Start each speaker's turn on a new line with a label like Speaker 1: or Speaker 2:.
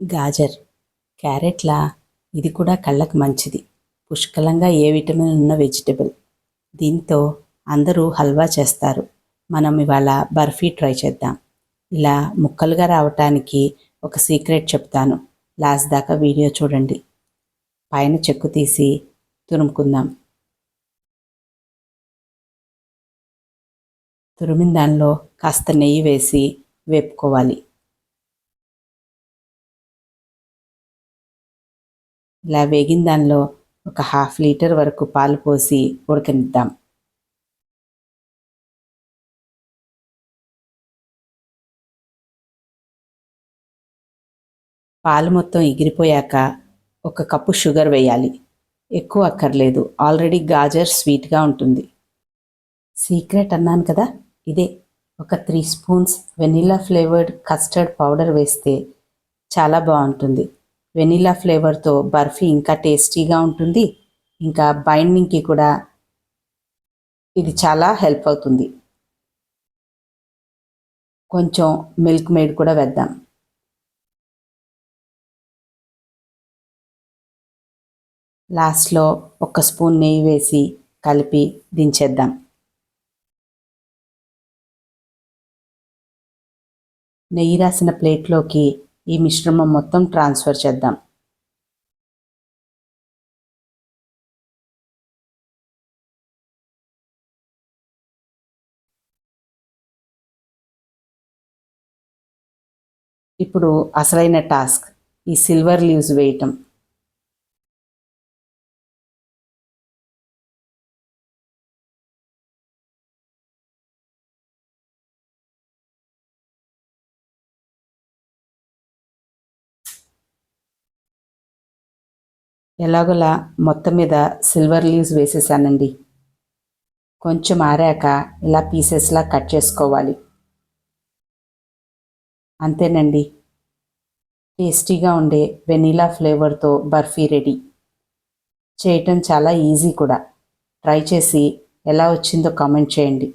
Speaker 1: గాజర్, క్యారెట్లా ఇది కూడా కళ్ళకు మంచిది. పుష్కలంగా ఏ విటమిన్ ఉన్న వెజిటబుల్. దీంతో అందరూ హల్వా చేస్తారు. మనం ఇవాళ బర్ఫీ ట్రై చేద్దాం. ఇలా ముక్కలుగా రావటానికి ఒక సీక్రెట్ చెప్తాను. లాస్ట్ దాకా వీడియో చూడండి. పైన చెక్కు తీసి తురుముకుందాం. తురిమిన దానిలో కాస్త నెయ్యి వేసి వేపుకోవాలి. ఇలా వేగిన దానిలో ఒక 1/2 లీటర్ వరకు పాలు పోసి ఉడకనిద్దాం. పాలు మొత్తం ఎగిరిపోయాక 1 కప్పు షుగర్ వేయాలి. ఎక్కువ అక్కర్లేదు, ఆల్రెడీ గాజర్ స్వీట్గా ఉంటుంది. సీక్రెట్ అన్నాను కదా, ఇదే. ఒక 3 spoons vanilla flavoured custard powder వేస్తే చాలా బాగుంటుంది. వెనిలా ఫ్లేవర్తో బర్ఫీ ఇంకా టేస్టీగా ఉంటుంది. ఇంకా బైండింగ్కి కూడా ఇది చాలా హెల్ప్ అవుతుంది. కొంచెం మిల్క్ మేడ్ కూడా వేద్దాం. లాస్ట్లో 1 స్పూన్ నెయ్యి వేసి కలిపి దించేద్దాం. నెయ్యి రాసిన ప్లేట్లోకి ఈ మిశ్రమం మొత్తం ట్రాన్స్ఫర్ చేద్దాం. ఇప్పుడు అసలైన టాస్క్, ఈ సిల్వర్ లీవ్స్ వేయటం. ఎలాగోలా మొత్తం మీద సిల్వర్ లీవ్స్ వేసేసానండి. కొంచెం ఆరాక ఇలా పీసెస్లా కట్ చేసుకోవాలి. అంతేనండి, టేస్టీగా ఉండే వెనీలా ఫ్లేవర్తో బర్ఫీ రెడీ. చేయటం చాలా ఈజీ కూడా. ట్రై చేసి ఎలా వచ్చిందో కామెంట్ చేయండి.